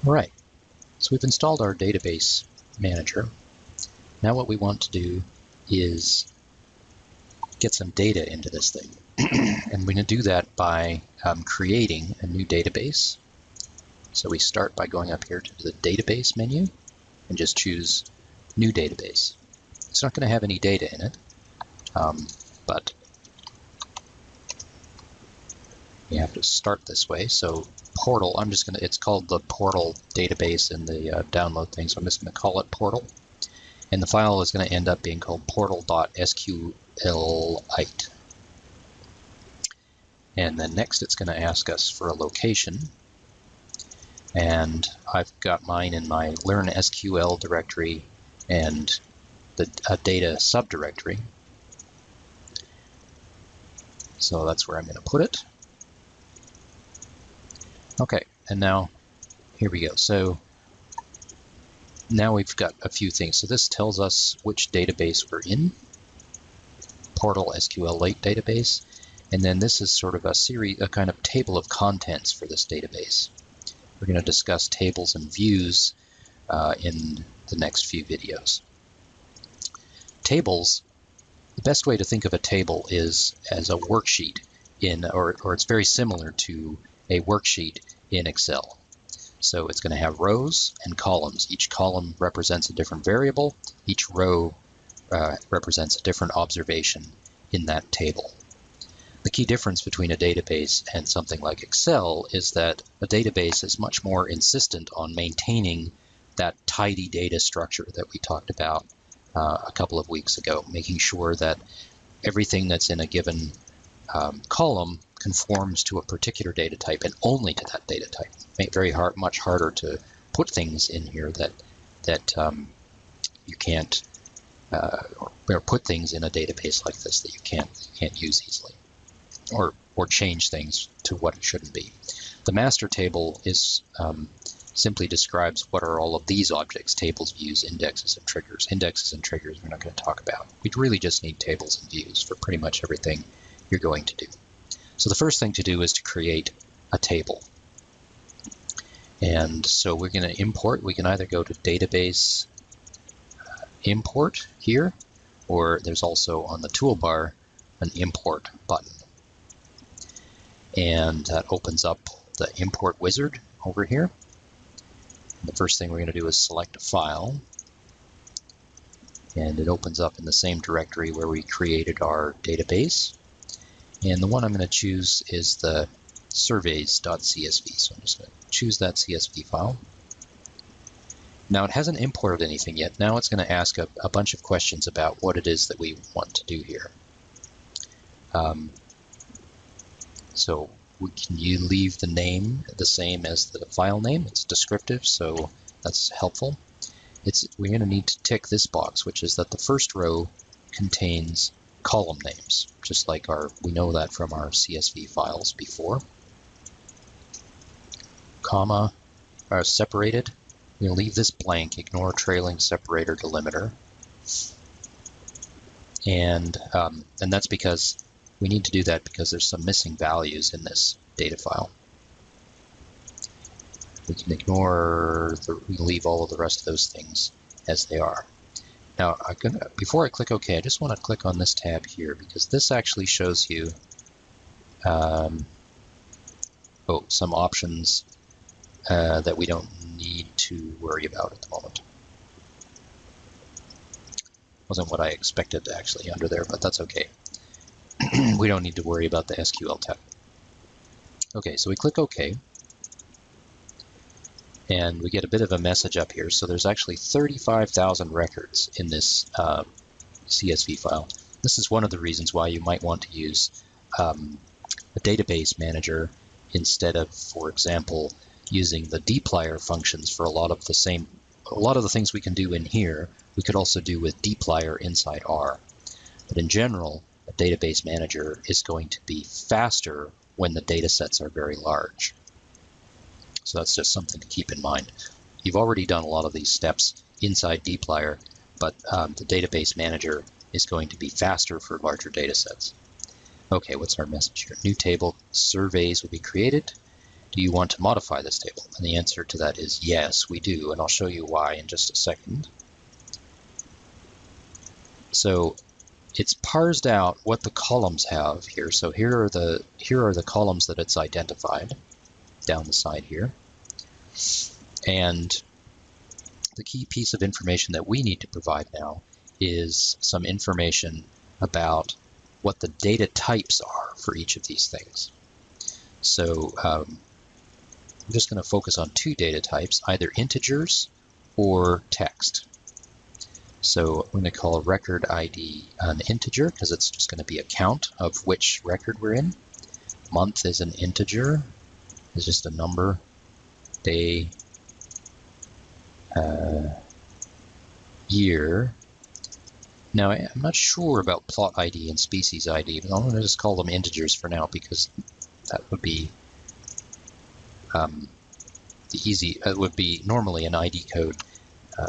All right, so we've installed our database manager. Now what we want to do is get some data into this thing. And we're going to do that by creating a new database. So we start by going up here to the database menu and just choose new database. It's not going to have any data in it, but you have to start this way. So portal, it's called the portal database in the download thing, so I'm just going to call it portal. And the file is going to end up being called portal.SQLlite. And then next it's going to ask us for a location. And I've got mine in my Learn SQL directory and the data subdirectory. So that's where I'm going to put it. Okay, and now here we go. So now we've got a few things. So this tells us which database we're in, Portal SQLlite database. And then this is sort of a kind of table of contents for this database. We're going to discuss tables and views in the next few videos. Tables, the best way to think of a table is as a worksheet or it's very similar to a worksheet in Excel. So it's going to have rows and columns. Each column represents a different variable. Each row represents a different observation in that table. The key difference between a database and something like Excel is that a database is much more insistent on maintaining that tidy data structure that we talked about a couple of weeks ago, making sure that everything that's in a given column conforms to a particular data type and only to that data type. Make it much harder to put things in here that you can't, or put things in a database like this that you can't use easily, or change things to what it shouldn't be. The master table is simply describes what are all of these objects: tables, views, indexes, and triggers. Indexes and triggers we're not going to talk about. We really just need tables and views for pretty much everything you're going to do. So the first thing to do is to create a table. And so we're going to import. We can either go to database import here, or there's also on the toolbar an import button. And that opens up the import wizard over here. The first thing we're going to do is select a file. And it opens up in the same directory where we created our database. And the one I'm going to choose is the surveys.csv. So I'm just going to choose that CSV file. Now it hasn't imported anything yet. Now it's going to ask a bunch of questions about what it is that we want to do here. So you leave the name the same as the file name. It's descriptive, so that's helpful. We're going to need to tick this box, which is that the first row contains column names, just like we know that from our CSV files before. Comma are separated. We'll leave this blank, ignore trailing separator delimiter. And that's because we need to do that because there's some missing values in this data file. We can we leave all of the rest of those things as they are. Now, before I click OK, I just want to click on this tab here because this actually shows you some options that we don't need to worry about at the moment. Wasn't what I expected actually under there, but that's okay. We don't need to worry about the SQL tab. Okay, so we click OK. And we get a bit of a message up here. So there's actually 35,000 records in this CSV file. This is one of the reasons why you might want to use a database manager instead of, for example, using the dplyr functions for a lot of the things we can do in here, we could also do with dplyr inside R. But in general, a database manager is going to be faster when the data sets are very large. So that's just something to keep in mind. You've already done a lot of these steps inside dplyr, but the database manager is going to be faster for larger data sets. Okay, what's our message here? New table, surveys will be created. do you want to modify this table? And the answer to that is yes, we do, and I'll show you why in just a second. So it's parsed out what the columns have here. So here are the columns that it's identified down the side here. And the key piece of information that we need to provide now is some information about what the data types are for each of these things. So I'm just going to focus on two data types, either integers or text. So I'm going to call a record ID an integer because it's just going to be a count of which record we're in. Month is an integer, it's just a number. Day, year. Now I'm not sure about plot ID and species ID, but I'm going to just call them integers for now because that would be it would be normally an ID code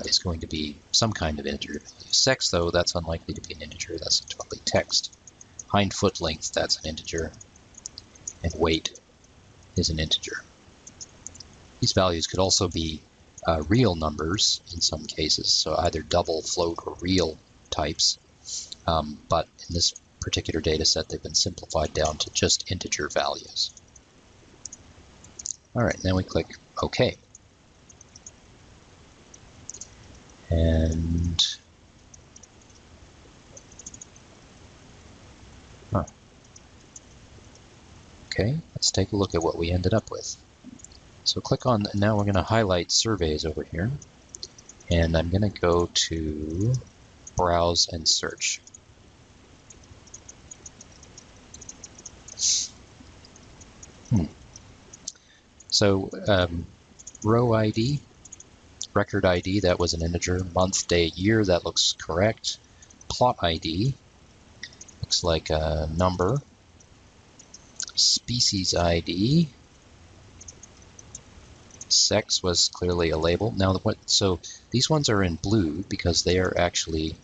is going to be some kind of integer. Sex, though, that's unlikely to be an integer. That's totally text. Hind foot length, that's an integer. And weight is an integer. These values could also be real numbers in some cases, so either double, float, or real types. But in this particular data set, they've been simplified down to just integer values. All right, then we click OK. And okay, let's take a look at what we ended up with. So click on, now we're going to highlight surveys over here, and I'm going to go to Browse and Search. So row ID, record ID, that was an integer. Month, day, year, that looks correct. Plot ID looks like a number. Species ID, sex was clearly a label. Now, so these ones are in blue because they are actually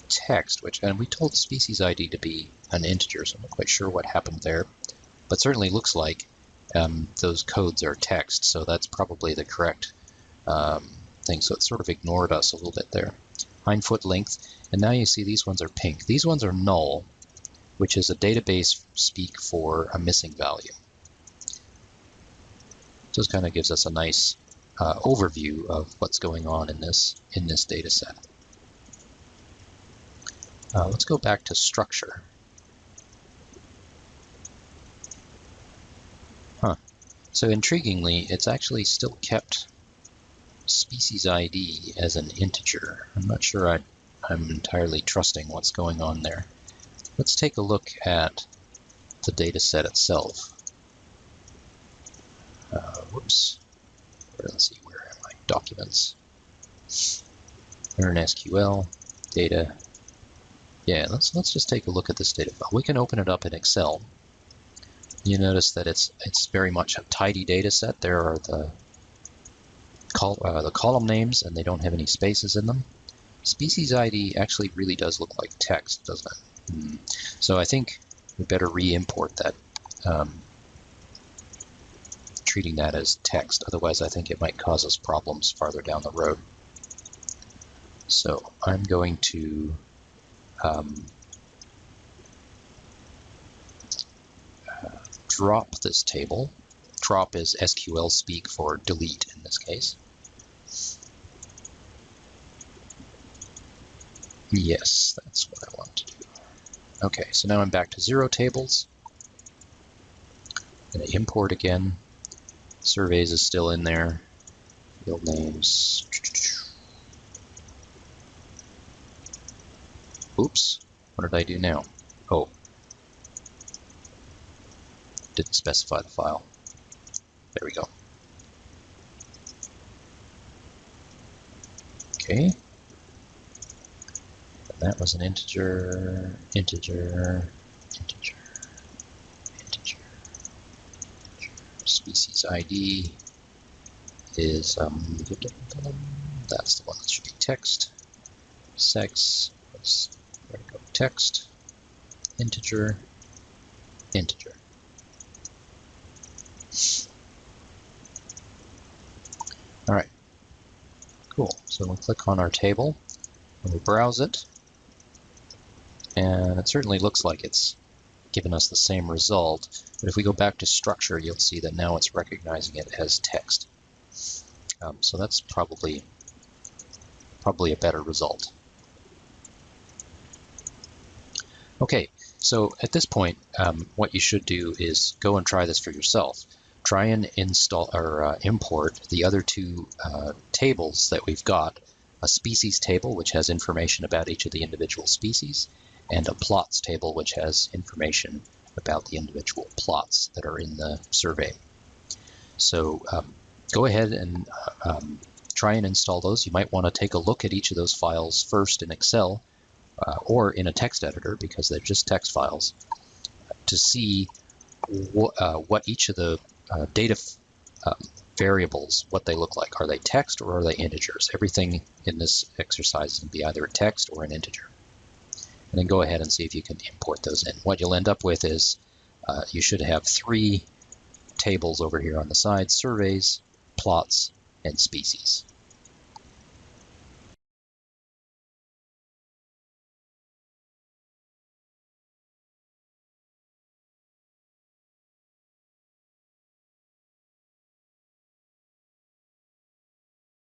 text, and we told the species ID to be an integer, so I'm not quite sure what happened there. But certainly looks like those codes are text, so that's probably the correct thing. So it sort of ignored us a little bit there. Hind foot length, and now you see these ones are pink. These ones are null, which is a database speak for a missing value. So this kind of gives us a nice overview of what's going on in this data set. Let's go back to structure. So intriguingly, it's actually still kept species ID as an integer. I'm not sure I'm entirely trusting what's going on there. Let's take a look at the data set itself. Whoops. Let's see, where are my documents? Learn SQL, data. Yeah, let's just take a look at this data file. We can open it up in Excel. You notice that it's very much a tidy data set. There are the column names, and they don't have any spaces in them. Species ID actually really does look like text, doesn't it? So I think we better re-import that, treating that as text. Otherwise, I think it might cause us problems farther down the road. So I'm going to drop this table. Drop is SQL speak for delete in this case. Yes, that's what I want to do. Okay, so now I'm back to 0 tables. I'm going to import again. Surveys is still in there. Field names. Oops, what did I do now? Oh, didn't specify the file. There we go. Okay. And that was an integer, integer, integer, integer. Species ID is, that's the one that should be text. Sex, there we go, text, integer, integer. All right, cool. So we'll click on our table and we browse it, and it certainly looks like it's given us the same result. But if we go back to structure, you'll see that now it's recognizing it as text. So that's probably a better result. Okay, so at this point, what you should do is go and try this for yourself. Try and install or import the other two tables that we've got, a species table, which has information about each of the individual species, and a plots table, which has information about the individual plots that are in the survey. So go ahead and try and install those. You might want to take a look at each of those files first in Excel or in a text editor, because they're just text files, to see what each of the data variables, what they look like. Are they text or are they integers? Everything in this exercise can be either a text or an integer. And then go ahead and see if you can import those in. What you'll end up with is you should have 3 tables over here on the side: surveys, plots, and species.